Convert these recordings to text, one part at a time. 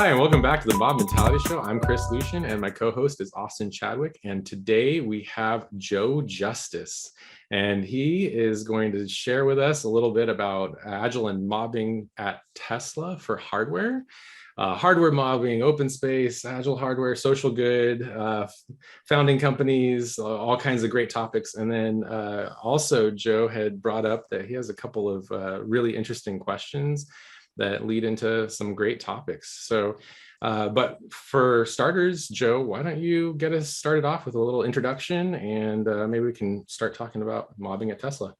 Hi, and welcome back to the Mob Mentality Show. I'm Chris Lucian, and my co-host is Austin Chadwick. And today we have Joe Justice, and he is going to share with us a little bit about agile and mobbing at Tesla for hardware. Hardware mobbing, open space, agile hardware, social good, founding companies, all kinds of great topics. And then also Joe had brought up that he has a couple of really interesting questions that lead into some great topics. So, but for starters, Joe, why don't you get us started off with a little introduction, and maybe we can start talking about mobbing at Tesla.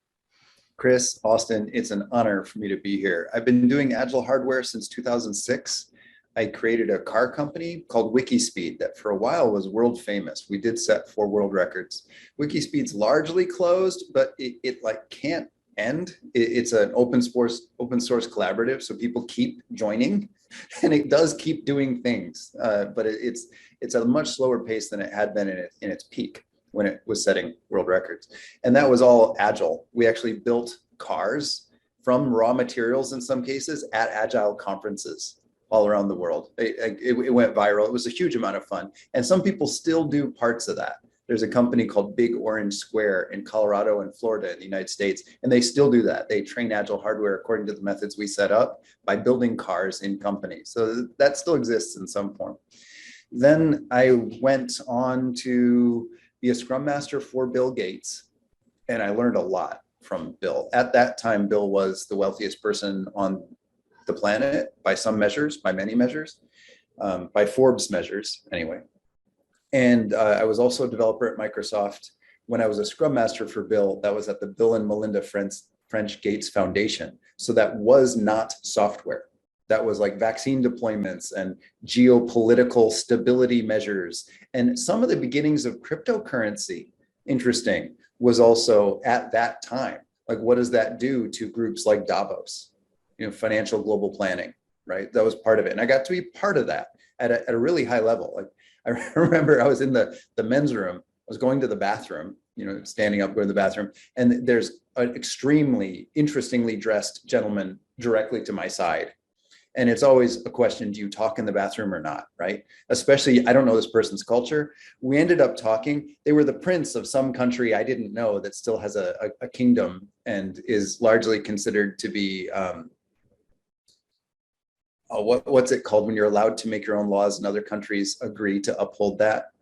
Chris, Austin, it's an honor for me to be here. I've been doing agile hardware since 2006. I created a car company called Wikispeed that for a while was world famous. We did set 4 world records. Wikispeed's largely closed, but it like can't end. It's an open source collaborative, so people keep joining, and it does keep doing things, but it's a much slower pace than it had been in its peak when it was setting world records. And that was all agile. We actually built cars from raw materials in some cases at agile conferences all around the world. It went viral. It was a huge amount of fun, and some people still do parts of that. There's a company called Big Orange Square in Colorado and Florida in the United States, and they still do that. They train agile hardware according to the methods we set up by building cars in companies. So that still exists in some form. Then I went on to be a Scrum Master for Bill Gates, and I learned a lot from Bill. At that time, Bill was the wealthiest person on the planet by some measures, by many measures, by Forbes measures anyway. And I was also a developer at Microsoft. When I was a Scrum Master for Bill, that was at the Bill and Melinda French Gates Foundation. So that was not software. That was like vaccine deployments and geopolitical stability measures. And some of the beginnings of cryptocurrency, interesting, was also at that time. Like, what does that do to groups like Davos? Financial global planning, right? That was part of it. And I got to be part of that at a really high level. Like, I remember I was in the men's room. I was going to the bathroom, standing up, going to the bathroom. And there's an extremely interestingly dressed gentleman directly to my side. And it's always a question, do you talk in the bathroom or not, right? Especially, I don't know this person's culture. We ended up talking. They were the prince of some country I didn't know that still has a kingdom and is largely considered to be, what's it called when you're allowed to make your own laws and other countries agree to uphold that?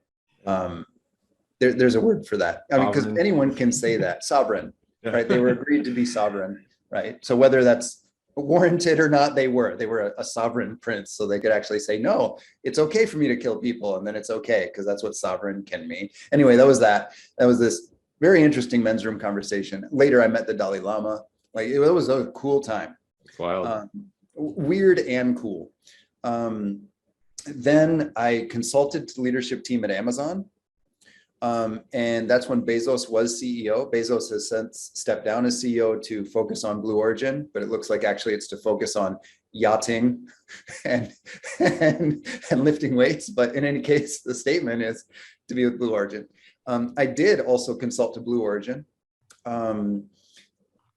There's a word for that. I mean, because anyone can say that, sovereign, right? They were agreed to be sovereign, right? So whether that's warranted or not, they were a sovereign prince, so they could actually say, no, it's okay for me to kill people, and then it's okay, because that's what sovereign can mean. Anyway, that was this very interesting men's room conversation. Later, I met the Dalai Lama. Like, it was a cool time. Wild. Weird and cool. Then I consulted to the leadership team at Amazon. And that's when Bezos was CEO. Bezos has since stepped down as CEO to focus on Blue Origin, but it looks like actually it's to focus on yachting and lifting weights. But in any case, the statement is to be with Blue Origin. I did also consult to Blue Origin.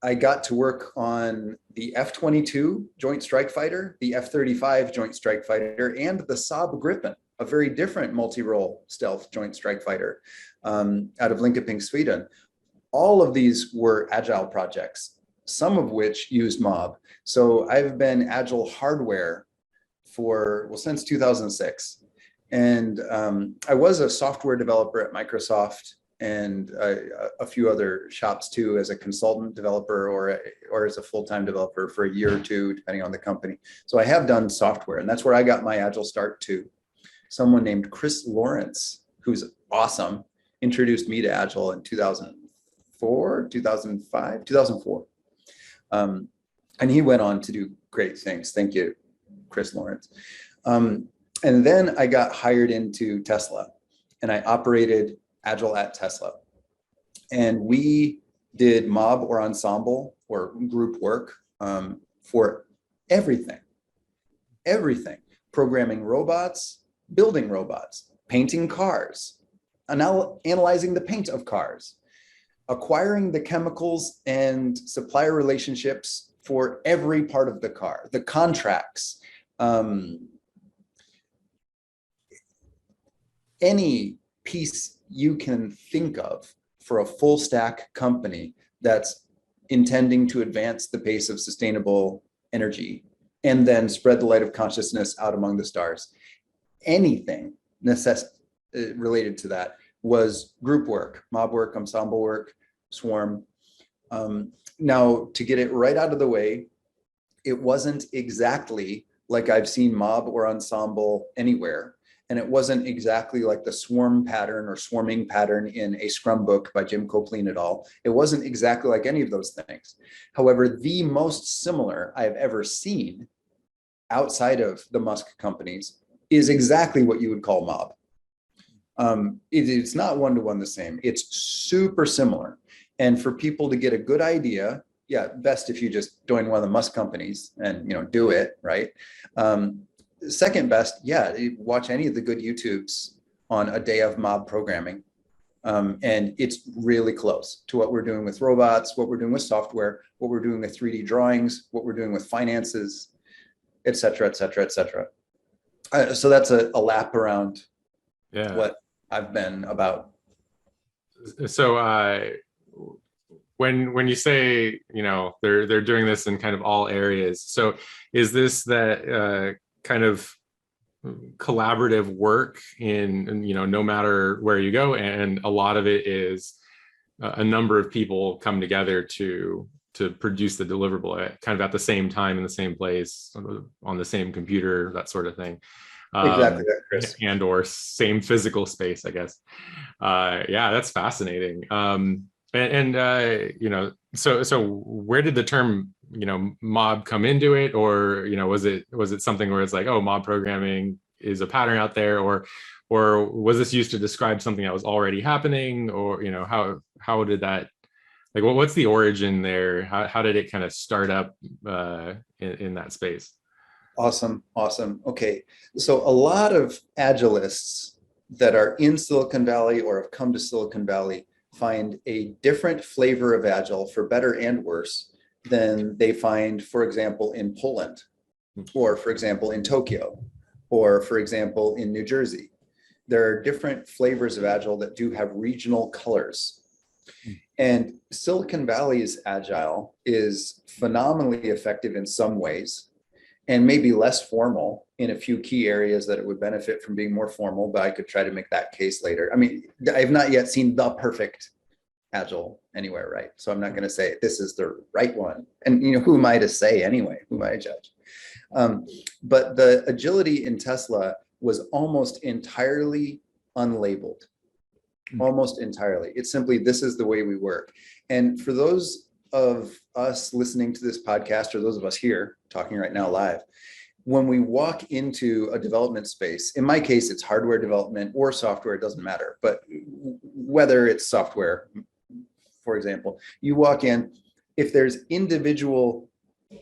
I got to work on the F-22 Joint Strike Fighter, the F-35 Joint Strike Fighter, and the Saab Gripen, a very different multi-role stealth Joint Strike Fighter out of Linköping, Sweden. All of these were agile projects, some of which used mob. So I've been agile hardware since 2006. And I was a software developer at Microsoft and a few other shops too, as a consultant developer or as a full-time developer for a year or two, depending on the company. So I have done software, and that's where I got my agile start too. Someone named Chris Lawrence, who's awesome, introduced me to agile in 2004. And he went on to do great things. Thank you, Chris Lawrence. And then I got hired into Tesla, and I operated agile at Tesla. And we did mob or ensemble or group work for everything, programming robots, building robots, painting cars, analyzing the paint of cars, acquiring the chemicals and supplier relationships for every part of the car, the contracts, any piece you can think of for a full stack company that's intending to advance the pace of sustainable energy and then spread the light of consciousness out among the stars. Anything related to that was group work, mob work, ensemble work, swarm. Now, to get it right out of the way, it wasn't exactly like I've seen mob or ensemble anywhere. And it wasn't exactly like the swarm pattern or swarming pattern in a Scrum book by Jim Copleen et al. It wasn't exactly like any of those things. However, the most similar I've ever seen outside of the Musk companies is exactly what you would call mob. It's not one-to-one the same. It's super similar. And for people to get a good idea, yeah, best if you just join one of the Musk companies and do it, right? Second best, yeah, watch any of the good YouTubes on a day of mob programming. And it's really close to what we're doing with robots, what we're doing with software, what we're doing with 3D drawings, what we're doing with finances, et cetera, et cetera, et cetera. So that's a lap around what I've been about. So when you say they're doing this in kind of all areas, so is this that kind of collaborative work in no matter where you go, and a lot of it is a number of people come together to produce the deliverable kind of at the same time in the same place on the same computer, that sort of thing. Exactly that, Chris. And or same physical space, I guess. Yeah, that's fascinating. So where did the term mob come into it, or was it something where it's like, oh, mob programming is a pattern out there, or was this used to describe something that was already happening, or how did that, like, what's the origin there? How did it kind of start up in that space? Awesome. Okay, so a lot of Agilists that are in Silicon Valley or have come to Silicon Valley find a different flavor of Agile, for better and worse, than they find, for example, in Poland, or for example, in Tokyo, or for example, in New Jersey. There are different flavors of Agile that do have regional colors. And Silicon Valley's Agile is phenomenally effective in some ways, and maybe less formal in a few key areas that it would benefit from being more formal, but I could try to make that case later. I mean, I've not yet seen the perfect Agile anywhere, right? So I'm not going to say this is the right one. And who am I to say anyway? Who am I to judge? But the agility in Tesla was almost entirely unlabeled. Almost entirely. It's simply, this is the way we work. And for those of us listening to this podcast, or those of us here talking right now live, when we walk into a development space, in my case, it's hardware development or software, it doesn't matter. But whether it's software, for example, you walk in, if there's individual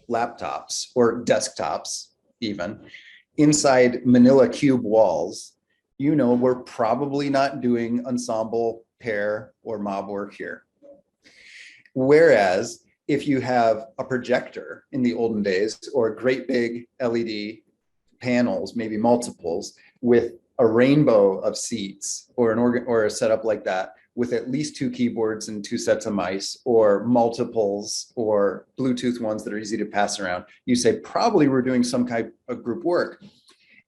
laptops or desktops, even inside Manila cube walls, we're probably not doing ensemble, pair, or mob work here. Whereas if you have a projector in the olden days, or great big LED panels, maybe multiples, with a rainbow of seats, or a setup like that, with at least 2 keyboards and 2 sets of mice, or multiples, or Bluetooth ones that are easy to pass around, you say probably we're doing some kind of group work.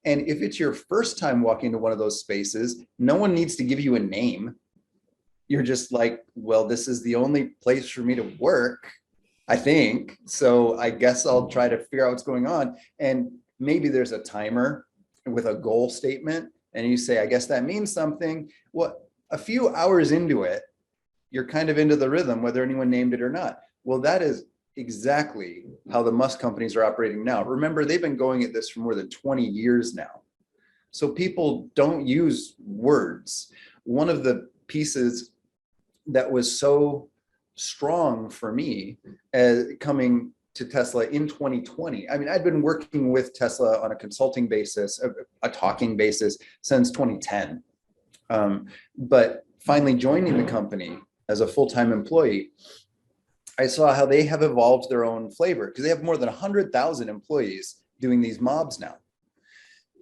And if it's your first time walking into one of those spaces, no one needs to give you a name. You're just like, well, this is the only place for me to work, I think. So I guess I'll try to figure out what's going on. And maybe there's a timer with a goal statement, and you say, I guess that means something. Well, a few hours into it, you're kind of into the rhythm, whether anyone named it or not. Well, that is exactly how the Musk companies are operating now. Remember, they've been going at this for more than 20 years now. So people don't use words. One of the pieces that was so strong for me coming to Tesla in 2020, I mean, I'd been working with Tesla on a consulting basis, a talking basis, since 2010. But finally joining the company as a full-time employee, I saw how they have evolved their own flavor, because they have more than 100,000 employees doing these mobs now.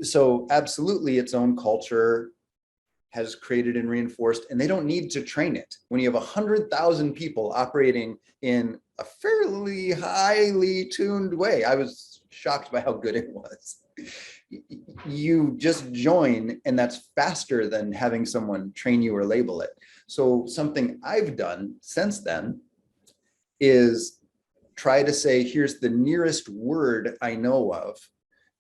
So absolutely its own culture, has created and reinforced, and they don't need to train it. When you have 100,000 people operating in a fairly highly tuned way, I was shocked by how good it was. You just join, and that's faster than having someone train you or label it. So something I've done since then is try to say, here's the nearest word I know of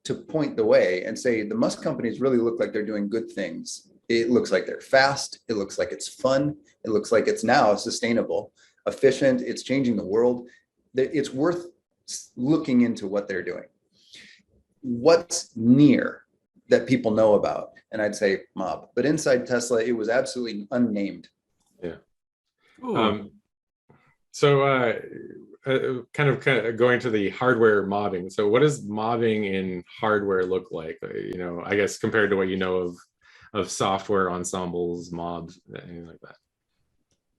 to point the way, and say, the Musk companies really look like they're doing good things. It looks like they're fast. It looks like it's fun. It looks like it's now sustainable, efficient. It's changing the world. It's worth looking into what they're doing. What's near that people know about? And I'd say Mob. But inside Tesla, it was absolutely unnamed. Yeah. So kind of going to the hardware modding. So what does modding in hardware look like? I guess compared to what you know of software, ensembles, mobs, anything like that.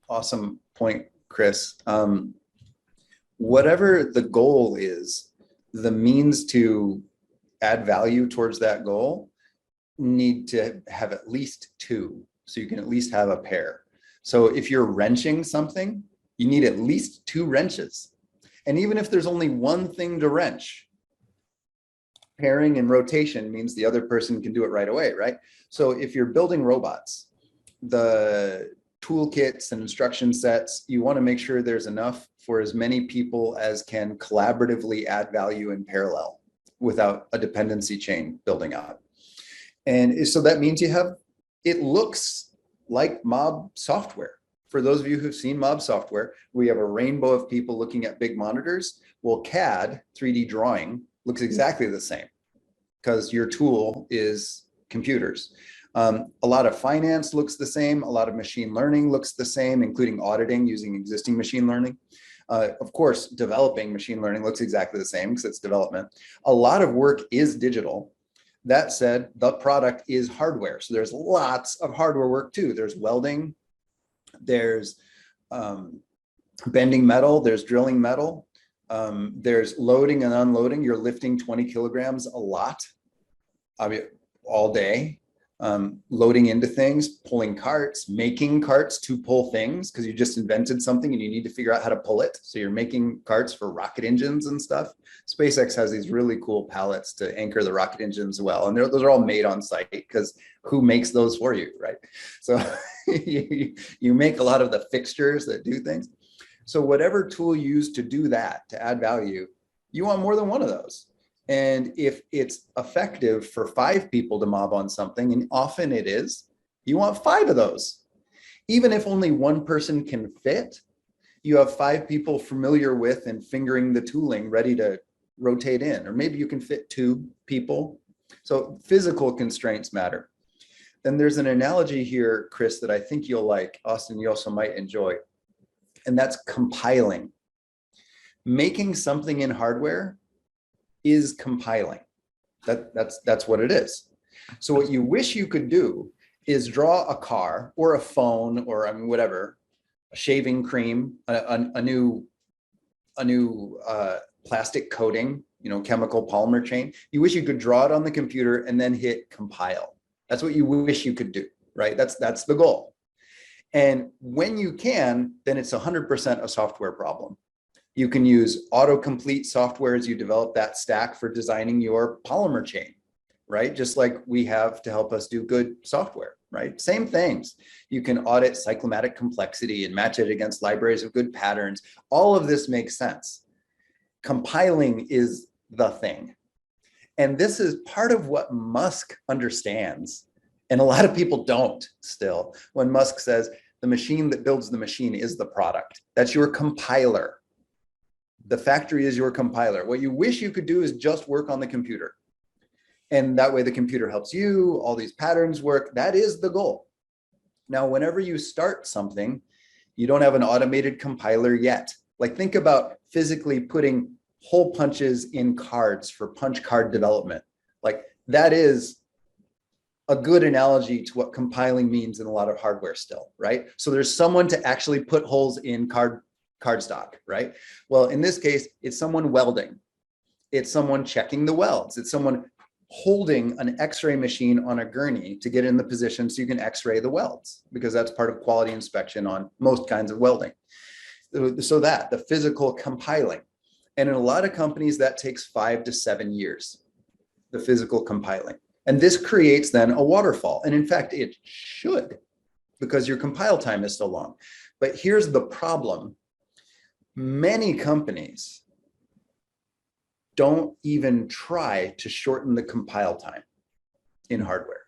Awesome point, Chris. Whatever the goal is, the means to add value towards that goal need to have at least two, so you can at least have a pair. So if you're wrenching something, you need at least two wrenches. And even if there's only one thing to wrench, pairing and rotation means the other person can do it right away, right? So if you're building robots, the toolkits and instruction sets, you want to make sure there's enough for as many people as can collaboratively add value in parallel without a dependency chain building out. And so that means it looks like mob software. For those of you who've seen mob software, we have a rainbow of people looking at big monitors. Well, CAD, 3D drawing, looks exactly the same because your tool is computers. A lot of finance looks the same. A lot of machine learning looks the same, including auditing using existing machine learning. Of course, developing machine learning looks exactly the same because it's development. A lot of work is digital. That said, the product is hardware. So there's lots of hardware work too. There's welding, there's bending metal, there's drilling metal, there's loading and unloading. You're lifting 20 kilograms a lot, all day. Loading into things, pulling carts, making carts to pull things because you just invented something and you need to figure out how to pull it. So you're making carts for rocket engines and stuff. SpaceX has these really cool pallets to anchor the rocket engines well. And those are all made on site because who makes those for you, right? So you make a lot of the fixtures that do things. So whatever tool you use to do that, to add value, you want more than one of those. And if it's effective for 5 people to mob on something, and often it is, you want 5 of those. Even if only one person can fit, you have 5 people familiar with and fingering the tooling ready to rotate in, or maybe you can fit 2 people. So physical constraints matter. Then there's an analogy here, Chris, that I think you'll like. Austin, you also might enjoy, and that's compiling. Making something in hardware is compiling. That's what it is. So what you wish you could do is draw a car or a phone or whatever, a shaving cream, a new plastic coating, chemical polymer chain. You wish you could draw it on the computer and then hit compile. That's what you wish you could do, right? That's the goal. And when you can, then it's 100% a software problem. You can use autocomplete software as you develop that stack for designing your polymer chain, right? Just like we have to help us do good software, right? Same things. You can audit cyclomatic complexity and match it against libraries of good patterns. All of this makes sense. Compiling is the thing. And this is part of what Musk understands. And a lot of people don't still. When Musk says the machine that builds the machine is the product, that's your compiler. The factory is your compiler. What you wish you could do is just work on the computer. And that way the computer helps you, all these patterns work. That is the goal. Now, whenever you start something, you don't have an automated compiler yet. Like think about physically putting hole punches in cards for punch card development. Like that is a good analogy to what compiling means in a lot of hardware still, right? So there's someone to actually put holes in cardstock, right? Well, in this case, it's someone welding. It's someone checking the welds. It's someone holding an x-ray machine on a gurney to get in the position so you can x-ray the welds, because that's part of quality inspection on most kinds of welding. So that the physical compiling, and in a lot of companies that takes 5 to 7 years, the physical compiling. And this creates then a waterfall. And in fact, it should, because your compile time is so long. But here's the problem. Many companies don't even try to shorten the compile time in hardware.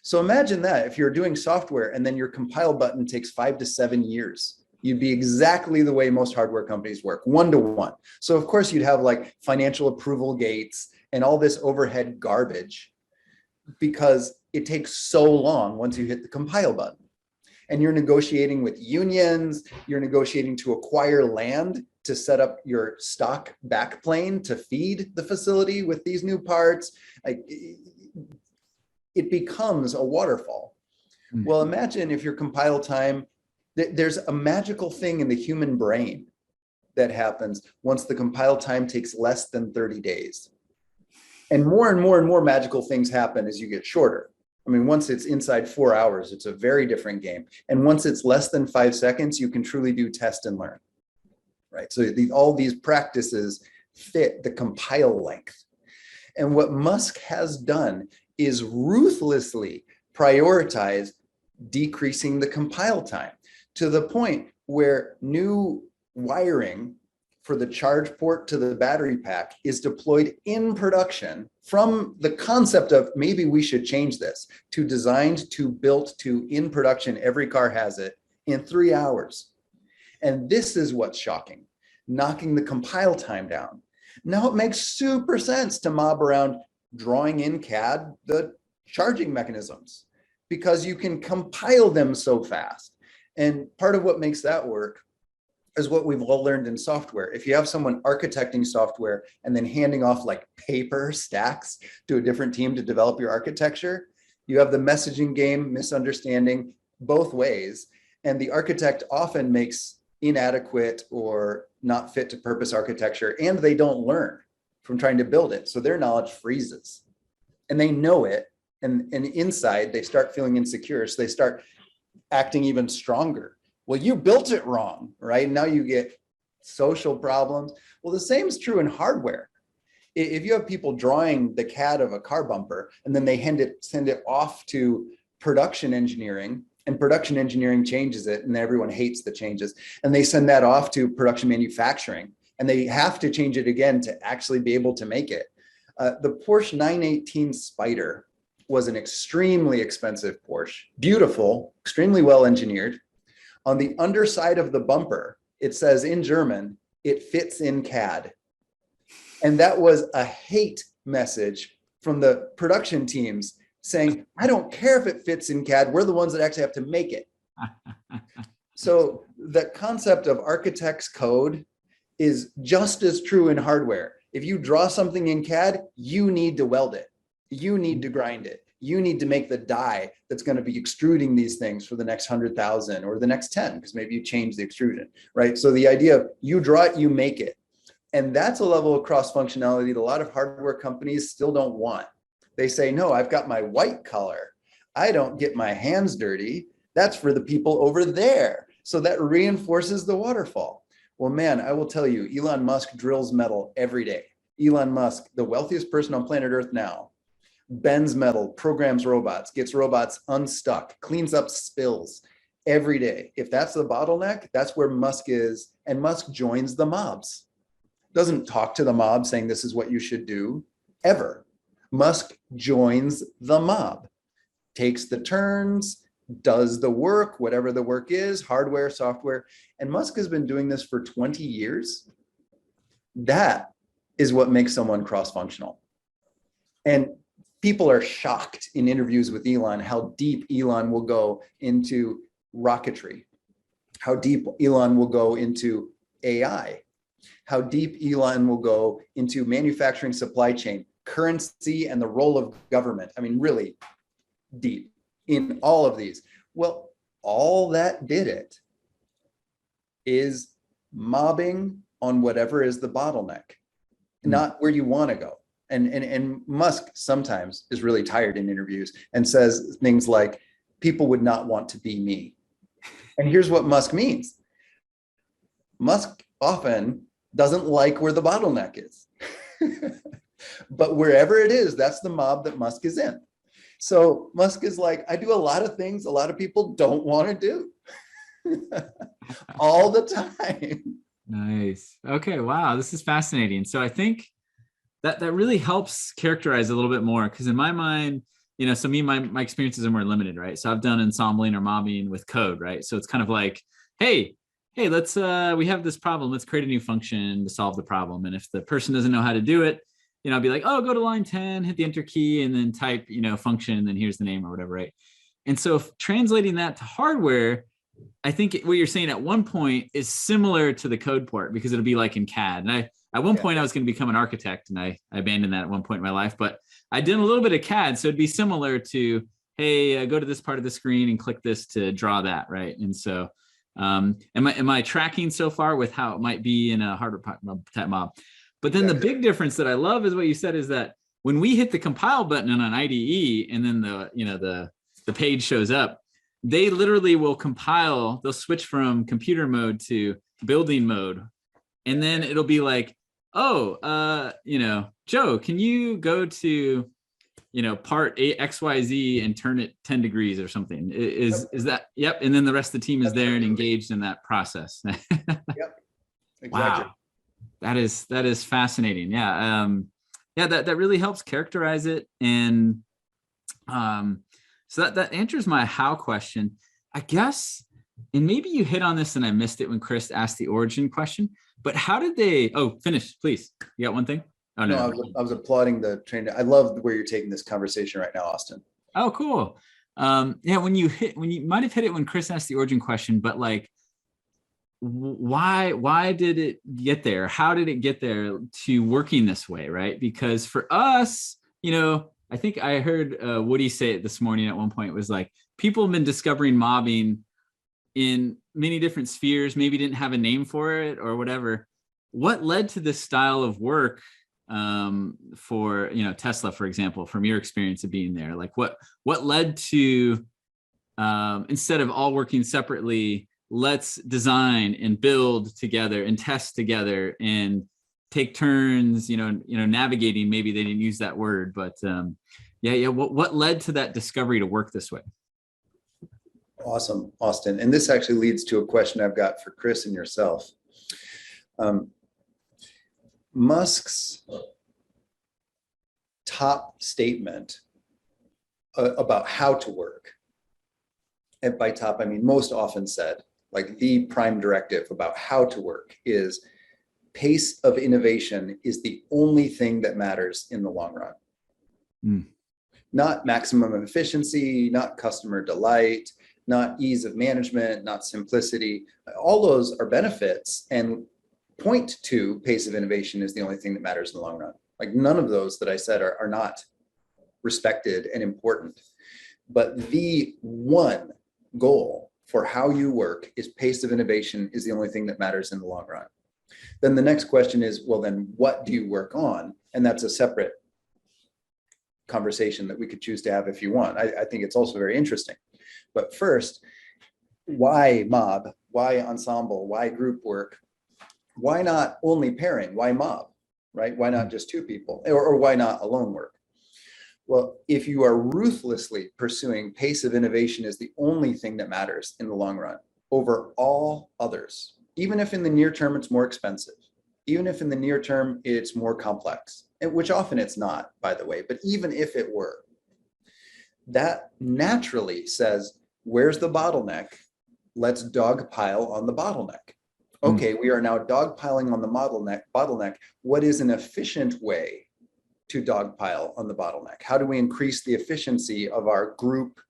So imagine that if you're doing software and then your compile button takes 5 to 7 years, you'd be exactly the way most hardware companies work, 1-to-1. So of course you'd have like financial approval gates and all this overhead garbage because it takes so long once you hit the compile button. And you're negotiating with unions, you're negotiating to acquire land to set up your stock backplane to feed the facility with these new parts. Like, it becomes a waterfall. Mm-hmm. Well, imagine if your compile time, there's a magical thing in the human brain that happens once the compile time takes less than 30 days. And more magical things happen as you get shorter. I mean, once it's inside 4 hours, it's a very different game. And once it's less than 5 seconds, you can truly do test and learn, right? So all these practices fit the compile length. And what Musk has done is ruthlessly prioritize decreasing the compile time to the point where new wiring for the charge port to the battery pack is deployed in production from the concept of maybe we should change this to designed to built to in production. Every car has it in 3 hours. And this is what's shocking, knocking the compile time down. Now it makes super sense to mob around drawing in CAD the charging mechanisms because you can compile them so fast. And part of what makes that work is what we've all learned in software. If you have someone architecting software and then handing off like paper stacks to a different team to develop your architecture, you have the messaging game misunderstanding both ways. And the architect often makes inadequate or not fit to purpose architecture, and they don't learn from trying to build it. So their knowledge freezes and they know it. And inside they start feeling insecure. So they start acting even stronger. Well, you built it wrong, right? Now you get social problems. Well, the same is true in hardware. If you have people drawing the CAD of a car bumper and then they send it off to production engineering, and production engineering changes it, and everyone hates the changes, and they send that off to production manufacturing, and they have to change it again to actually be able to make it. The Porsche 918 Spyder was an extremely expensive Porsche, beautiful, extremely well engineered. On the underside of the bumper, it says in German, it fits in CAD. And that was a hate message from the production teams saying, I don't care if it fits in CAD, we're the ones that actually have to make it. So the concept of architect's code is just as true in hardware. If you draw something in CAD, you need to weld it. You need to grind it. You need to make the die that's going to be extruding these things for the next 100,000 or the next 10, because maybe you change the extrusion, right? So the idea of you draw it, you make it. And that's a level of cross functionality that a lot of hardware companies still don't want. They say, no, I've got my white collar. I don't get my hands dirty. That's for the people over there. So that reinforces the waterfall. Well, man, I will tell you, Elon Musk drills metal every day. Elon Musk, the wealthiest person on planet Earth now, bends metal, programs robots, gets robots unstuck, cleans up spills every day. If that's the bottleneck, that's where Musk is. And Musk joins the mobs. Doesn't talk to the mob saying this is what you should do, ever. Musk joins the mob, takes the turns, does the work, whatever the work is, hardware, software. And Musk has been doing this for 20 years. That is what makes someone cross-functional. And people are shocked in interviews with Elon how deep Elon will go into rocketry, how deep Elon will go into AI, how deep Elon will go into manufacturing, supply chain, currency, and the role of government. I mean, really deep in all of these. Well, all that did it is mobbing on whatever is the bottleneck, not where you want to go. And Musk sometimes is really tired in interviews and says things like, people would not want to be me. And here's what Musk means. Musk often doesn't like where the bottleneck is. But wherever it is, that's the mob that Musk is in. So Musk is like, I do a lot of things a lot of people don't want to do all the time. Nice. Okay. Wow. This is fascinating. So I think that really helps characterize a little bit more, because in my mind, so my experiences are more limited, right? So I've done ensembling or mobbing with code, right? So it's kind of like, hey, let's we have this problem. Let's create a new function to solve the problem. And if the person doesn't know how to do it, I'll be like, oh, go to line 10, hit the enter key, and then type, function, and then here's the name or whatever, right? And so if translating that to hardware, I think what you're saying at one point is similar to the code port, because it'll be like in CAD. And at one point I was going to become an architect, and I abandoned that at one point in my life, but I did a little bit of CAD. So it'd be similar to, hey, go to this part of the screen and click this to draw that, right? And so am I tracking so far with how it might be in a hardware type mob? But then the big difference that I love is what you said, is that when we hit the compile button on an IDE, and then the page shows up, they literally will compile. They'll switch from computer mode to building mode, and then it'll be like, oh, Joe, can you go to part XYZ and turn it 10 degrees or something? Is that? Yep. And then the rest of the team is there and engaged in that process. Yep. Exactly. Wow. That is fascinating. Yeah. That really helps characterize it. And so that answers my how question, I guess. And maybe you hit on this and I missed it when Chris asked the origin question, but how did they, finish, please. You got one thing? Oh, no. I was applauding the train. I love where you're taking this conversation right now, Austin. Oh, cool. When you might have hit it when Chris asked the origin question, but like, why did it get there? How did it get there to working this way, right? Because for us, I think I heard Woody say it this morning at one point. It was like, people have been discovering mobbing in many different spheres, maybe didn't have a name for it or whatever. What led to this style of work for Tesla, for example, from your experience of being there? Like what led to instead of all working separately, let's design and build together and test together and take turns, navigating. Maybe they didn't use that word, but what led to that discovery to work this way? Awesome, Austin. And this actually leads to a question I've got for Chris and yourself. Musk's top statement about how to work, and by top, I mean most often said, like the prime directive about how to work, is pace of innovation is the only thing that matters in the long run. Not maximum efficiency, not customer delight, not ease of management, not simplicity. All those are benefits and point to pace of innovation is the only thing that matters in the long run. Like none of those that I said are not respected and important. But the one goal for how you work is pace of innovation is the only thing that matters in the long run. Then the next question is, well, then what do you work on? And that's a separate conversation that we could choose to have if you want. I think it's also very interesting. But first, why mob? Why ensemble? Why group work? Why not only pairing? Why mob, right? Why not just two people? Or why not alone work? Well, if you are ruthlessly pursuing pace of innovation is the only thing that matters in the long run over all others, even if in the near term it's more expensive, even if in the near term it's more complex, which often it's not, by the way, but even if it were, that naturally says, where's the bottleneck? Let's dogpile on the bottleneck. Okay, we are now dogpiling on the bottleneck. What is an efficient way to dogpile on the bottleneck? How do we increase the efficiency of our group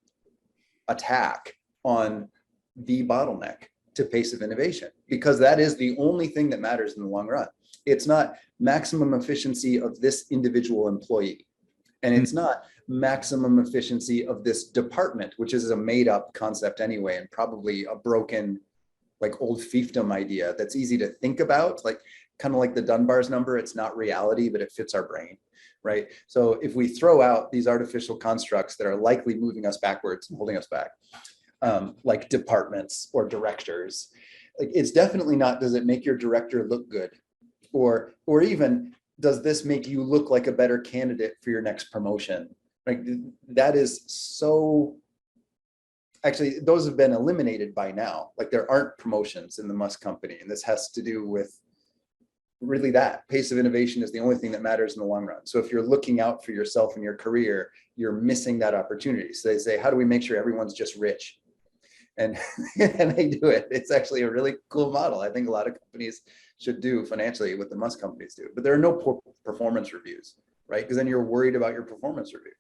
attack on the bottleneck to pace of innovation? Because that is the only thing that matters in the long run. It's not maximum efficiency of this individual employee. And it's not maximum efficiency of this department, which is a made up concept anyway, and probably a broken, like old fiefdom idea that's easy to think about, like kind of like the Dunbar's number. It's not reality, but it fits our brain. right? So if we throw out these artificial constructs that are likely moving us backwards and holding us back, like departments or directors, like it's definitely not, does it make your director look good? Or even, does this make you look like a better candidate for your next promotion? Like that is so, actually, those have been eliminated by now. Like there aren't promotions in the Musk company. And this has to do with really that pace of innovation is the only thing that matters in the long run. So if you're looking out for yourself in your career, you're missing that opportunity. So they say, how do we make sure everyone's just rich? And, and they do it. It's actually a really cool model. I think a lot of companies should do financially what the Musk companies do, but there are no performance reviews, right? Because then you're worried about your performance review.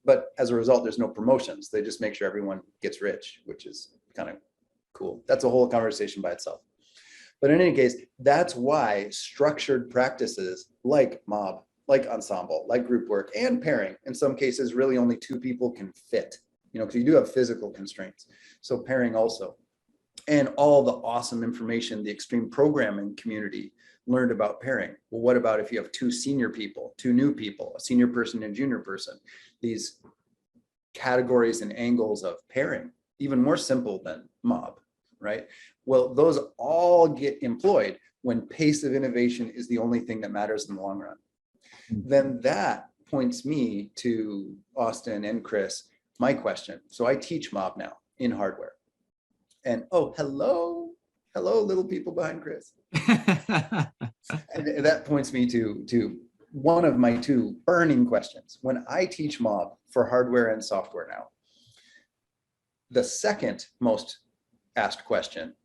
But as a result, there's no promotions. They just make sure everyone gets rich, which is kind of cool. That's a whole conversation by itself. But in any case, that's why structured practices like mob, like ensemble, like group work and pairing, in some cases, really only two people can fit, because you do have physical constraints. So pairing also, and all the awesome information the extreme programming community learned about pairing. Well, what about if you have two senior people, two new people, a senior person and a junior person? These categories and angles of pairing, even more simple than mob, right? Well, those all get employed when pace of innovation is the only thing that matters in the long run. Then that points me to Austin and Chris, my question. So I teach mob now in hardware. And oh, hello, little people behind Chris. And that points me to one of my two burning questions. When I teach mob for hardware and software now, the second most asked question,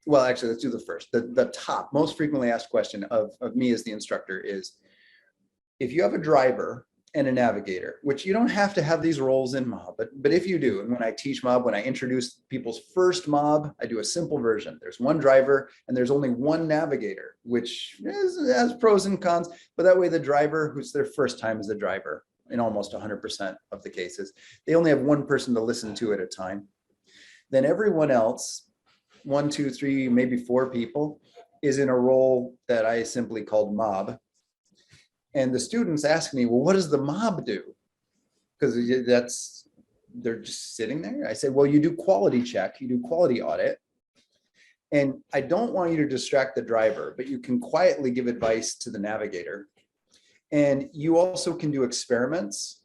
well, actually, let's do the first. The top most frequently asked question of me as the instructor is, if you have a driver and a navigator, which you don't have to have these roles in mob, but if you do, and when I teach mob, when I introduce people's first mob, I do a simple version. There's one driver and there's only one navigator, which has pros and cons, but that way the driver, who's their first time as a driver, in almost 100% of the cases, they only have one person to listen to at a time. Then everyone else, 1, 2, 3, maybe 4 people, is in a role that I simply called mob. And the students ask me, well, what does the mob do? Because they're just sitting there. I say, well, you do quality check, you do quality audit. And I don't want you to distract the driver, but you can quietly give advice to the navigator. And you also can do experiments.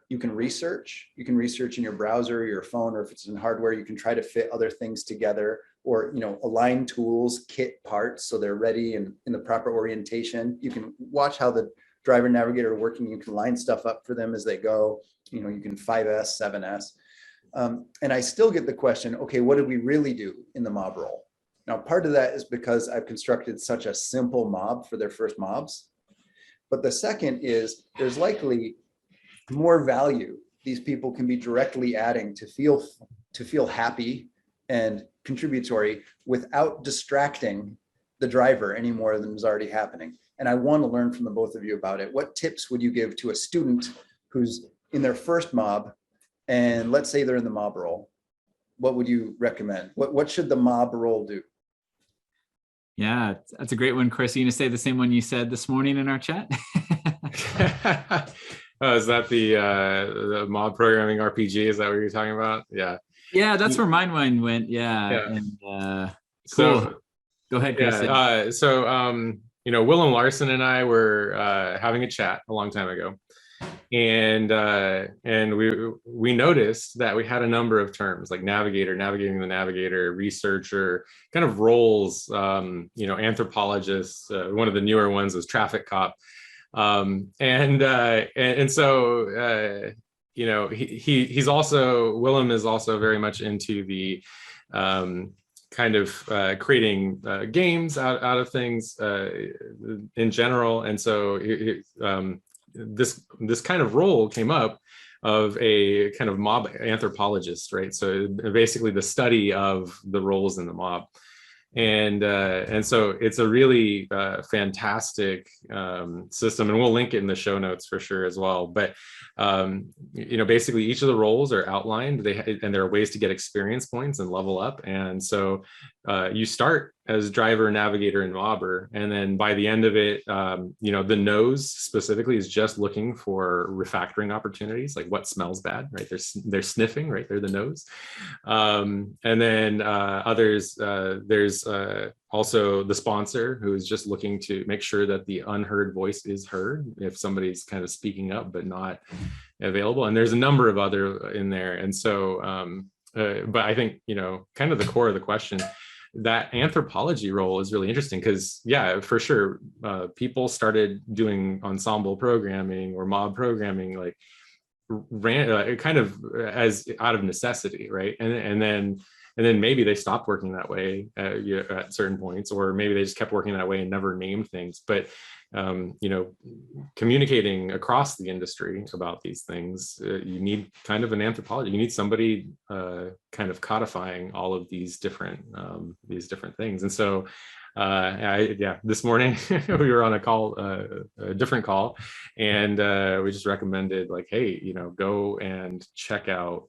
You can research in your browser, your phone, or if it's in hardware, you can try to fit other things together, or align tools, kit parts so they're ready and in the proper orientation. You can watch how the driver navigator are working. You can line stuff up for them as they go. You can 5S, 7S. And I still get the question, okay, what did we really do in the mob role? Now, part of that is because I've constructed such a simple mob for their first mobs. But the second is there's likely more value these people can be directly adding to feel happy and contributory without distracting the driver any more than is already happening. And I want to learn from the both of you about it. What tips would you give to a student who's in their first mob, and let's say they're in the mob role? What would you recommend? What should the mob role do? Yeah, that's a great one, Chris. Are you going to say the same one you said this morning in our chat? Oh, is that the mob programming RPG? Is that what you're talking about? Yeah. Yeah, that's where mine went. Yeah. And cool. So go ahead, Chris. Yeah. Willem Larson and I were having a chat a long time ago, and we noticed that we had a number of terms like navigator, navigating the navigator, researcher, kind of roles. Anthropologist. One of the newer ones was traffic cop. Willem is also very much into the kind of creating games out of things in general, and so this kind of role came up of a kind of mob anthropologist, right? So basically the study of the roles in the mob. And so it's a really fantastic system, and we'll link it in the show notes for sure as well. But basically each of the roles are outlined, and there are ways to get experience points and level up. And so you start as driver, navigator, and mobber, and then by the end of it, the nose specifically is just looking for refactoring opportunities, like what smells bad, right? They're sniffing, right? They're the nose. And then others, there's also the sponsor, who is just looking to make sure that the unheard voice is heard if somebody's kind of speaking up but not available. And there's a number of other in there. And so, but I think, kind of the core of the question, that anthropology role is really interesting because, yeah, for sure, people started doing ensemble programming or mob programming like kind of as out of necessity, right? And then maybe they stopped working that way at certain points, or maybe they just kept working that way and never named things. But communicating across the industry about these things, you need kind of an anthropology. You need somebody kind of codifying all of these different things. And so, this morning we were on a different call, and we just recommended like, hey, go and check out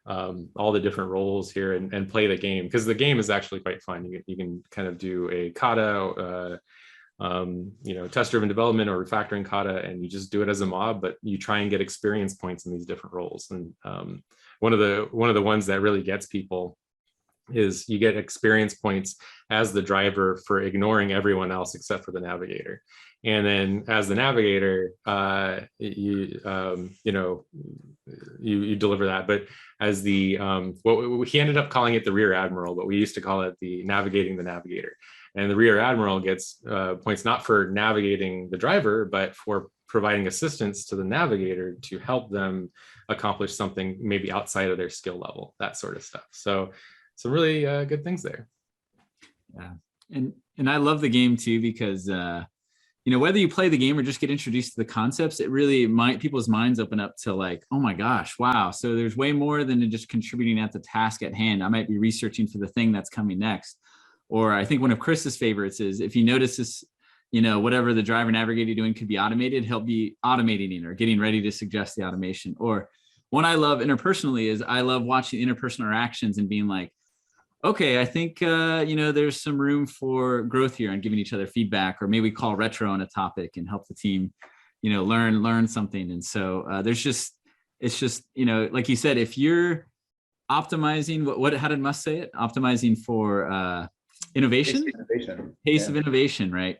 all the different roles here and play the game, because the game is actually quite fun. You can kind of do a kata, test-driven development or refactoring kata, and you just do it as a mob, but you try and get experience points in these different roles. And one of the ones that really gets people is you get experience points as the driver for ignoring everyone else except for the navigator. And then as the navigator, you deliver that. But as the he ended up calling it the rear admiral, but we used to call it the navigating the navigator. And the rear admiral gets points not for navigating the driver, but for providing assistance to the navigator to help them accomplish something maybe outside of their skill level, that sort of stuff. So some really good things there. Yeah, and I love the game too, because whether you play the game or just get introduced to the concepts, it really people's minds open up to like, oh my gosh, wow. So there's way more than just contributing at the task at hand. I might be researching for the thing that's coming next. Or I think one of Chris's favorites is if he notices, whatever the driver navigator doing could be automated, he'll be automating it or getting ready to suggest the automation. Or one I love interpersonally is I love watching interpersonal interactions and being like, okay, I think, there's some room for growth here and giving each other feedback, or maybe call retro on a topic and help the team, learn something. And so it's just, like you said, if you're optimizing, how did Musk say it? Optimizing for innovation, pace of innovation, right?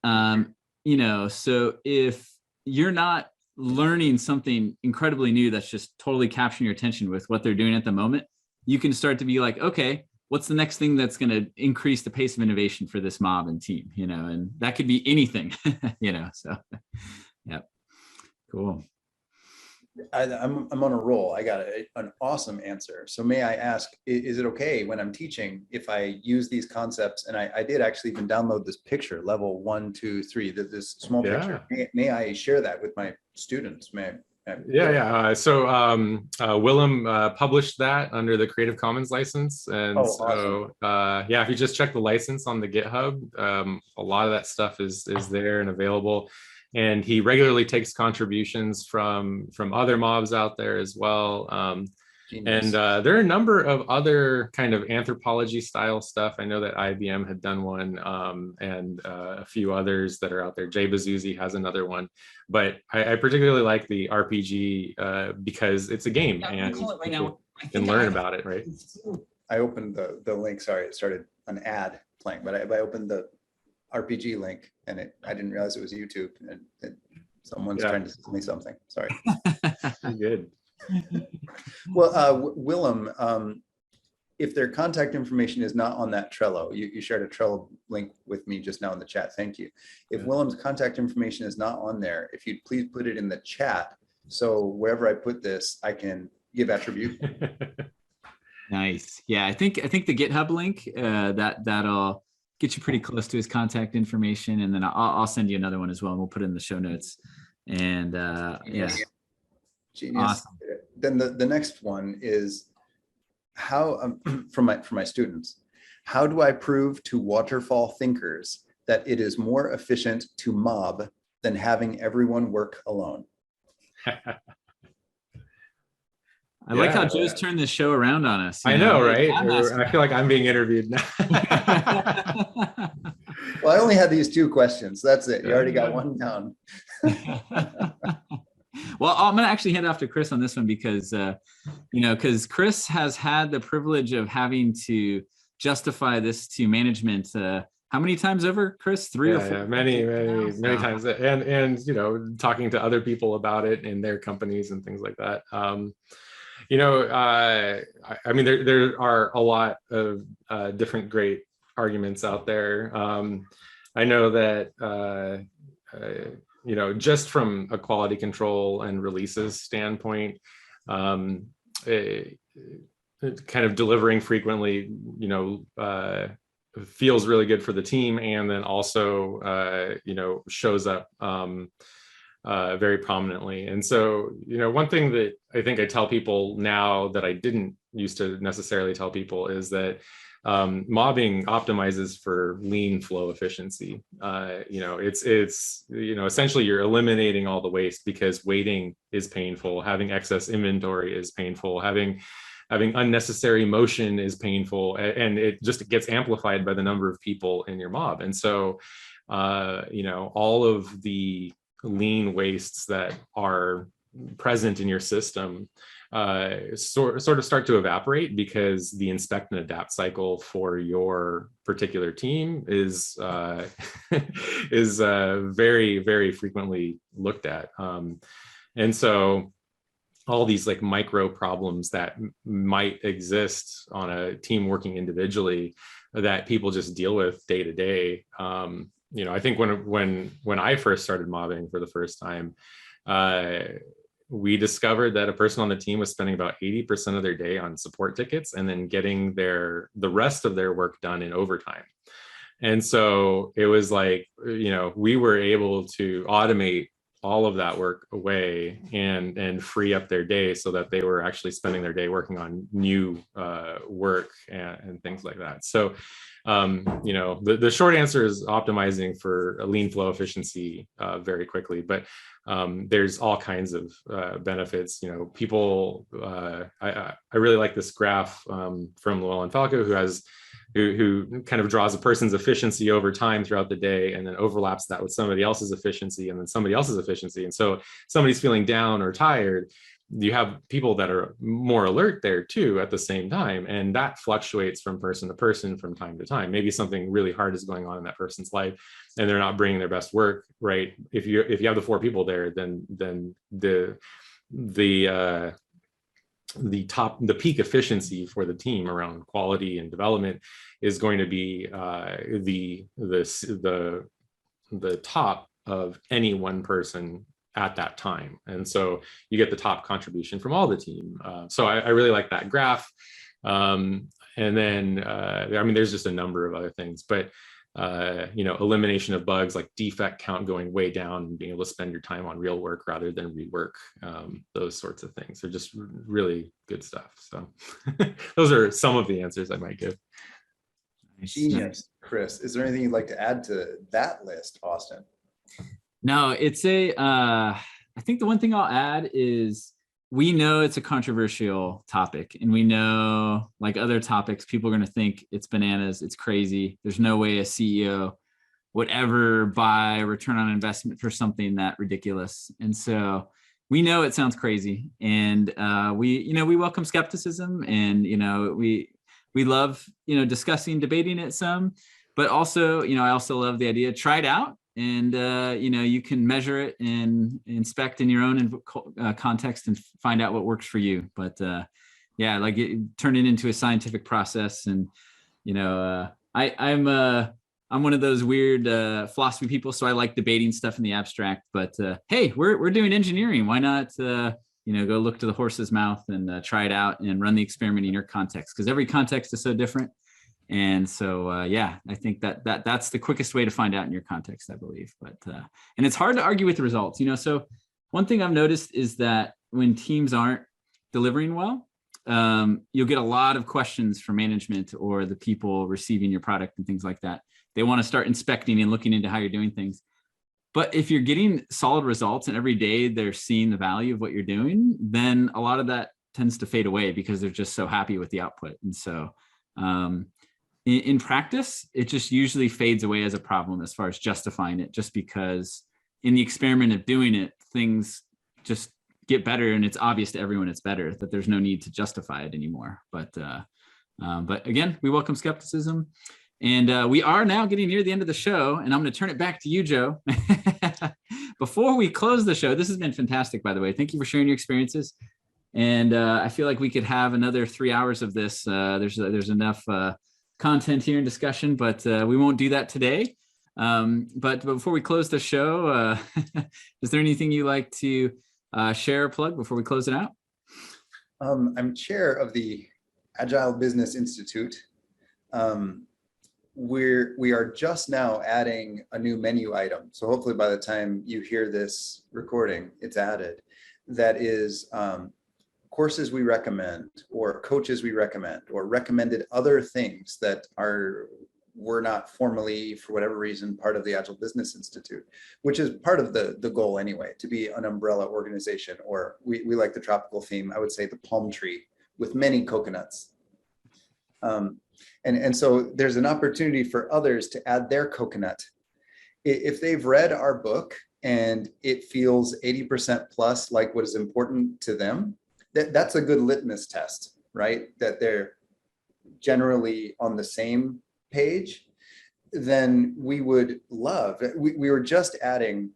So if you're not learning something incredibly new that's just totally capturing your attention with what they're doing at the moment, you can start to be like, okay, what's the next thing that's going to increase the pace of innovation for this mob and team, and that could be anything, so yeah, cool. I'm on a roll. I got an awesome answer. So may I ask, is it okay when I'm teaching if I use these concepts? And I did actually even download this picture, level 1, 2, 3, this small picture. May I share that with my students? So Willem published that under the Creative Commons license. And awesome. If you just check the license on the GitHub, a lot of that stuff is there and available. And he regularly takes contributions from other mobs out there as well. And there are a number of other kind of anthropology style stuff. I know that IBM had done one, and a few others that are out there. Jay Bazuzzi has another one. But I particularly like the RPG because it's a game, and you can learn about it, right? I opened the link. Sorry, it started an ad playing, but I opened the RPG link, and I didn't realize it was YouTube, and someone's trying to tell me something. Sorry. Good. Well, Willem, if their contact information is not on that Trello, you shared a Trello link with me just now in the chat. Thank you. If Willem's contact information is not on there, if you'd please put it in the chat, so wherever I put this, I can give attribution. Nice. Yeah, I think the GitHub link that'll get you pretty close to his contact information, and then I'll send you another one as well, and we'll put it in the show notes. And Genius. Awesome. Then the next one is how for my students, how do I prove to waterfall thinkers that it is more efficient to mob than having everyone work alone? I like how Joe's turned this show around on us. I know, right? I feel like I'm being interviewed now. Well, I only had these 2 questions. That's it. You already got one down. Well, I'm going to actually hand off to Chris on this one because, because Chris has had the privilege of having to justify this to management. How many times over, Chris? 3 or 4? Yeah, many times. And, talking to other people about it in their companies and things like that. I mean, there are a lot of different great arguments out there. I know that, just from a quality control and releases standpoint, kind of delivering frequently, feels really good for the team, and then also, shows up very prominently. And so, one thing that I think I tell people now that I didn't used to necessarily tell people is that mobbing optimizes for lean flow efficiency. It's essentially you're eliminating all the waste, because waiting is painful, having excess inventory is painful, having unnecessary motion is painful, and it just gets amplified by the number of people in your mob. And so all of the lean wastes that are present in your system sort of start to evaporate, because the inspect and adapt cycle for your particular team is very, very frequently looked at. And so all these like micro problems that might exist on a team working individually that people just deal with day to day. I think when I first started mobbing for the first time, we discovered that a person on the team was spending about 80% of their day on support tickets, and then getting the rest of their work done in overtime. And so it was like, we were able to automate all of that work away and free up their day, so that they were actually spending their day working on new work and things like that. So, the short answer is optimizing for a lean flow efficiency very quickly, but there's all kinds of benefits. People, I really like this graph from Llewellyn Falco, who kind of draws a person's efficiency over time throughout the day, and then overlaps that with somebody else's efficiency, and then somebody else's efficiency. And so somebody's feeling down or tired, you have people that are more alert there too at the same time, and that fluctuates from person to person from time to time. Maybe something really hard is going on in that person's life, and they're not bringing their best work, right? If you have the 4 people there, then the peak efficiency for the team around quality and development is going to be the top of any one person at that time. And so you get the top contribution from all the team. So I really like that graph. And then, there's just a number of other things, but elimination of bugs, like defect count going way down, and being able to spend your time on real work rather than rework, those sorts of things are just really good stuff. So those are some of the answers I might give. Genius. Chris, is there anything you'd like to add to that list, Austin? No, I think the one thing I'll add is, we know it's a controversial topic, and we know, like other topics, people are going to think it's bananas, it's crazy. There's no way a CEO would ever buy a return on investment for something that ridiculous. And so we know it sounds crazy, and we welcome skepticism, and we love discussing, debating it some, but also I also love the idea, try it out. And, you can measure it and inspect in your own context and find out what works for you. But turn it into a scientific process. And, I'm one of those weird philosophy people. So I like debating stuff in the abstract. But hey, we're doing engineering. Why not, go look to the horse's mouth and try it out and run the experiment in your context? Because every context is so different. And so, I think that's the quickest way to find out in your context, I believe. But and it's hard to argue with the results, So one thing I've noticed is that when teams aren't delivering well, you'll get a lot of questions from management or the people receiving your product and things like that. They want to start inspecting and looking into how you're doing things. But if you're getting solid results and every day they're seeing the value of what you're doing, then a lot of that tends to fade away because they're just so happy with the output. And so in practice, it just usually fades away as a problem as far as justifying it, just because in the experiment of doing it, things just get better, and it's obvious to everyone it's better, that there's no need to justify it anymore. But again, we welcome skepticism. And we are now getting near the end of the show, and I'm going to turn it back to you, Joe. Before we close the show, this has been fantastic, by the way. Thank you for sharing your experiences. And I feel like we could have another 3 hours of this. There's enough content here and discussion, but we won't do that today. But before we close the show, is there anything you like to share or plug before we close it out? I'm chair of the Agile Business Institute. We are just now adding a new menu item. So hopefully by the time you hear this recording, it's added. That is courses we recommend, or coaches we recommend, or recommended other things that were not formally, for whatever reason, part of the Agile Business Institute, which is part of the goal anyway, to be an umbrella organization, or we like the tropical theme, I would say the palm tree with many coconuts. And so there's an opportunity for others to add their coconut. If they've read our book and it feels 80% plus like what is important to them, that's a good litmus test, right? That they're generally on the same page. Then we would love, we were just adding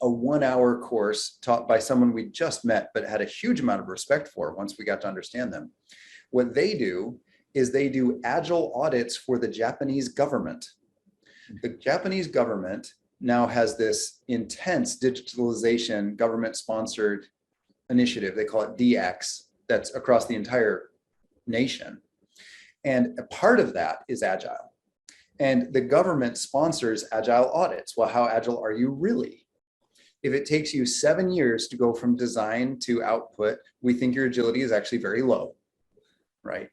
a 1-hour course taught by someone we just met, but had a huge amount of respect for once we got to understand them. What they do is they do Agile audits for the Japanese government. The Japanese government now has this intense digitalization government-sponsored initiative. They call it DX, that's across the entire nation. And a part of that is Agile. And the government sponsors Agile audits. Well, how Agile are you really? If it takes you 7 years to go from design to output, we think your agility is actually very low, right?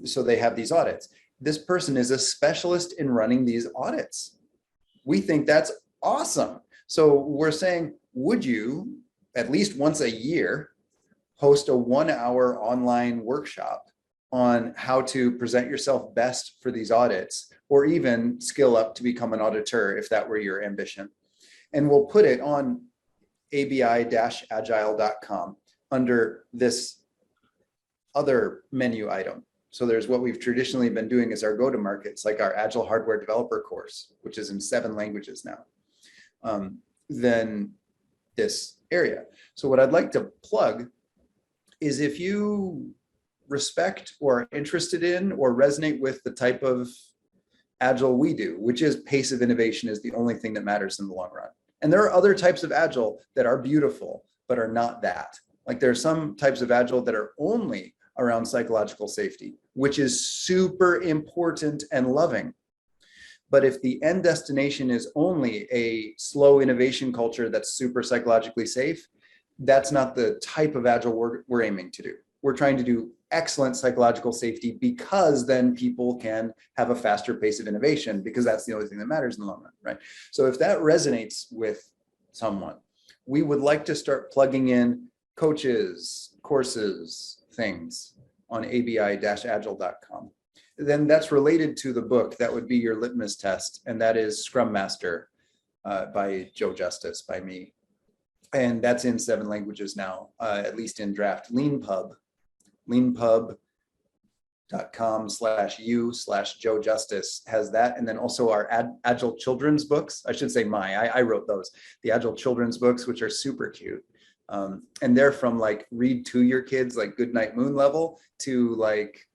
So they have these audits. This person is a specialist in running these audits. We think that's awesome. So we're saying, would you, at least once a year, host a 1-hour online workshop on how to present yourself best for these audits, or even skill up to become an auditor if that were your ambition. And we'll put it on abi-agile.com under this other menu item. So there's what we've traditionally been doing as our go-to-markets, like our Agile Hardware Developer course, which is in 7 languages now. Then this area. So what I'd like to plug is, if you respect or are interested in or resonate with the type of Agile we do, which is pace of innovation is the only thing that matters in the long run. And there are other types of Agile that are beautiful, but are not that. Like there are some types of Agile that are only around psychological safety, which is super important and loving. But if the end destination is only a slow innovation culture that's super psychologically safe, that's not the type of Agile we're aiming to do. We're trying to do excellent psychological safety, because then people can have a faster pace of innovation, because that's the only thing that matters in the long run, right? So if that resonates with someone, we would like to start plugging in coaches, courses, things on abi-agile.com. Then that's related to the book. That would be your litmus test. And that is Scrum Master by Joe Justice, by me. And that's in 7 languages now, at least in draft. leanpub.com/u/Joe Justice has that. And then also our Agile children's books. I should say I wrote those. The Agile children's books, which are super cute. And they're from like read to your kids, like Goodnight Moon level, to like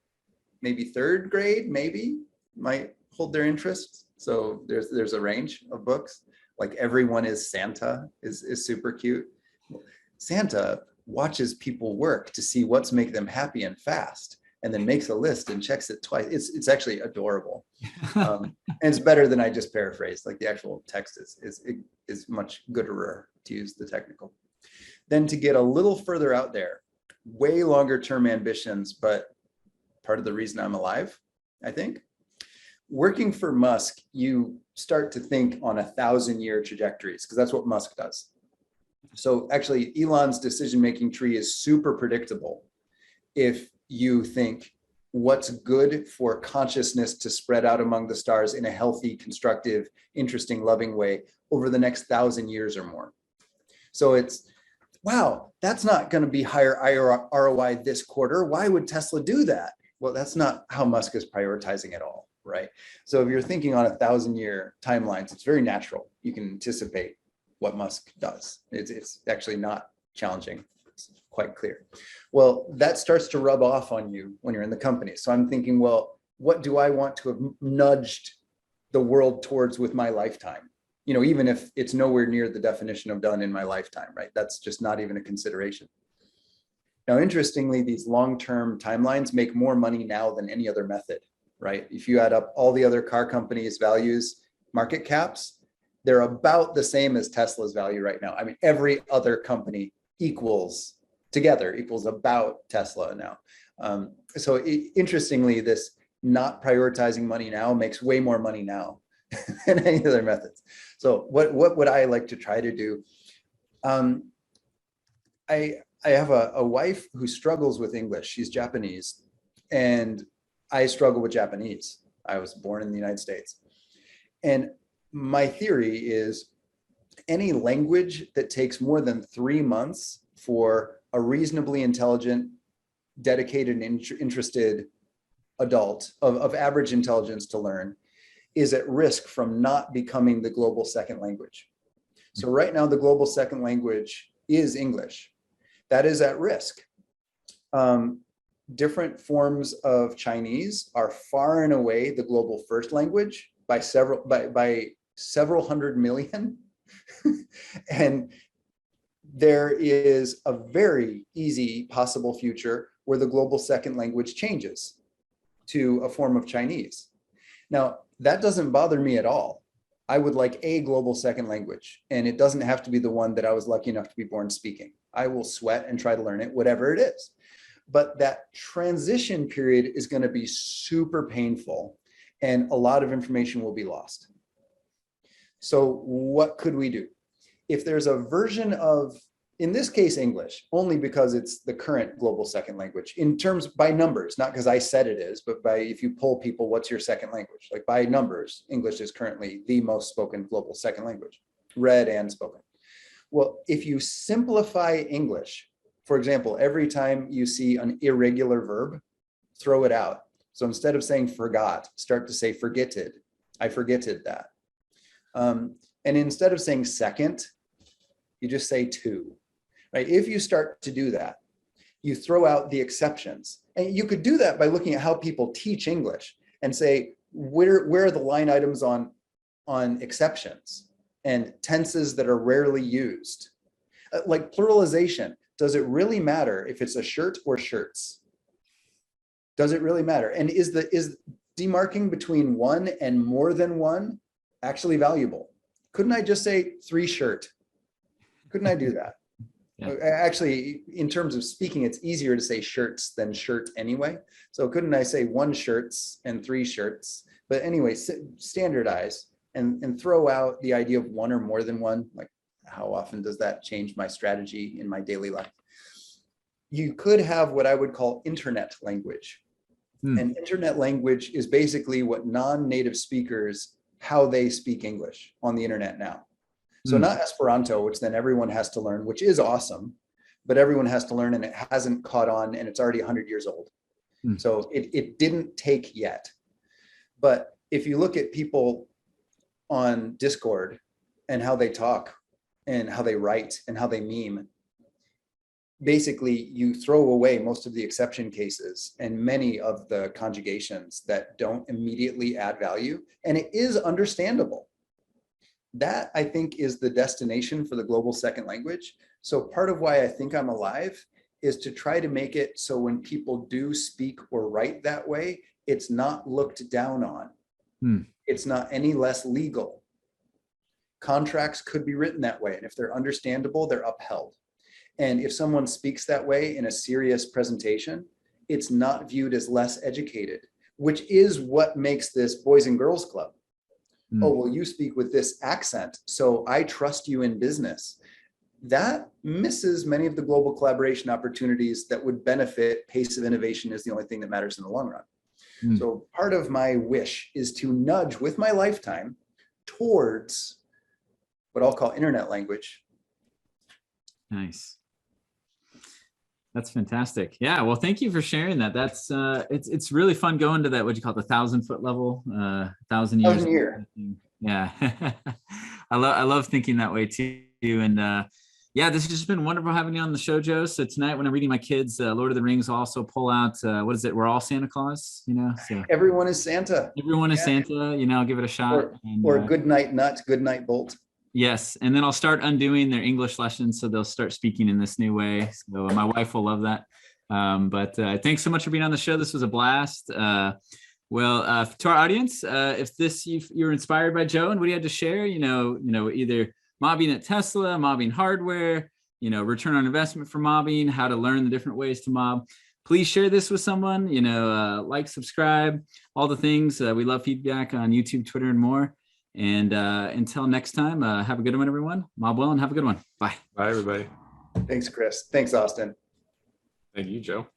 maybe 3rd grade, maybe might hold their interest. So there's a range of books. Like Everyone is Santa is super cute. Santa watches people work to see what's make them happy and fast, and then makes a list and checks it twice. It's actually adorable. And it's better than I just paraphrased. Like the actual text is much gooder, to use the technical. Then to get a little further out there, way longer term ambitions, but part of the reason I'm alive, I think. Working for Musk, you start to think on 1,000-year trajectories, because that's what Musk does. So actually, Elon's decision-making tree is super predictable if you think what's good for consciousness to spread out among the stars in a healthy, constructive, interesting, loving way over the next 1,000 years or more. So it's, wow, that's not going to be higher ROI this quarter. Why would Tesla do that? Well, that's not how Musk is prioritizing at all, right? So if you're thinking on 1,000-year timelines, it's very natural. You can anticipate what Musk does. It's actually not challenging. It's quite clear. Well, that starts to rub off on you when you're in the company. So I'm thinking, well, what do I want to have nudged the world towards with my lifetime? You know, even if it's nowhere near the definition of done in my lifetime, right? That's just not even a consideration. Now, interestingly, these long-term timelines make more money now than any other method, right? If you add up all the other car companies' values, market caps, they're about the same as Tesla's value right now. I mean, every other company equals about Tesla now. Interestingly, this not prioritizing money now makes way more money now than any other methods. So what would I like to try to do? I have a wife who struggles with English. She's Japanese, and I struggle with Japanese. I was born in the United States. And my theory is any language that takes more than 3 months for a reasonably intelligent, dedicated, and interested adult of average intelligence to learn is at risk from not becoming the global second language. So right now, the global second language is English. That is at risk. Different forms of Chinese are far and away the global first language by several hundred million. And there is a very easy possible future where the global second language changes to a form of Chinese. Now, that doesn't bother me at all. I would like a global second language, and it doesn't have to be the one that I was lucky enough to be born speaking. I will sweat and try to learn it, whatever it is. But that transition period is going to be super painful, and a lot of information will be lost. So what could we do? If there's a version of, in this case, English, only because it's the current global second language in terms by numbers, not because I said it is, but by if you poll people, what's your second language? Like by numbers, English is currently the most spoken global second language, read and spoken. Well, if you simplify English, for example, every time you see an irregular verb, throw it out. So instead of saying forgot, start to say forgetted. I forgetted that. And instead of saying second, you just say two, right? If you start to do that, you throw out the exceptions. And you could do that by looking at how people teach English and say, where are the line items on exceptions and tenses that are rarely used? Like pluralization, does it really matter if it's a shirt or shirts? Does it really matter? And is demarking between one and more than one actually valuable? Couldn't I just say 3 shirt? Couldn't I do that? Yeah. Actually, in terms of speaking, it's easier to say shirts than shirt anyway. So couldn't I say 1 shirts and 3 shirts? But anyway, standardize and throw out the idea of one or more than one. Like, how often does that change my strategy in my daily life? You could have what I would call internet language. And internet language is basically what non-native speakers, how they speak English on the internet now. So not Esperanto, which then everyone has to learn, which is awesome, but everyone has to learn and it hasn't caught on and it's already 100 years old. So it didn't take yet. But if you look at people on Discord and how they talk and how they write and how they meme, basically you throw away most of the exception cases and many of the conjugations that don't immediately add value. And it is understandable. That, I think, is the destination for the global second language. So part of why I think I'm alive is to try to make it so when people do speak or write that way, it's not looked down on. It's not any less legal. Contracts could be written that way. And if they're understandable, they're upheld. And if someone speaks that way in a serious presentation, it's not viewed as less educated, which is what makes this Boys and Girls Club. Oh, well, you speak with this accent, so I trust you in business. that misses many of the global collaboration opportunities that would benefit. Pace of innovation is the only thing that matters in the long run. So part of my wish is to nudge with my lifetime towards what I'll call internet language. Nice. That's fantastic. Yeah. Well, thank you for sharing that. That's it's really fun going to that, what you call it, the 1,000-foot level, 1,000 years. 1,000 year. Yeah. I love thinking that way too. And yeah, this has just been wonderful having you on the show, Joe. So tonight when I'm reading my kids, Lord of the Rings, I'll also pull out, what is it? We're all Santa Claus, you know? So Everyone is Santa. everyone is Santa, you know, I'll give it a shot. Or good night nut, good night bolt. Yes. And then I'll start undoing their English lessons. So they'll start speaking in this new way. So my wife will love that. But thanks so much for being on the show. This was a blast. Well, to our audience, if you're inspired by Joe and what he had to share, either mobbing at Tesla, mobbing hardware, return on investment for mobbing, how to learn the different ways to mob, please share this with someone, like, subscribe, all the things. We love feedback on YouTube, Twitter, and more. And until next time, have a good one, everyone. Mob well and have a good one. Bye. Bye, everybody. Thanks, Chris. Thanks, Austin. Thank you, Joe.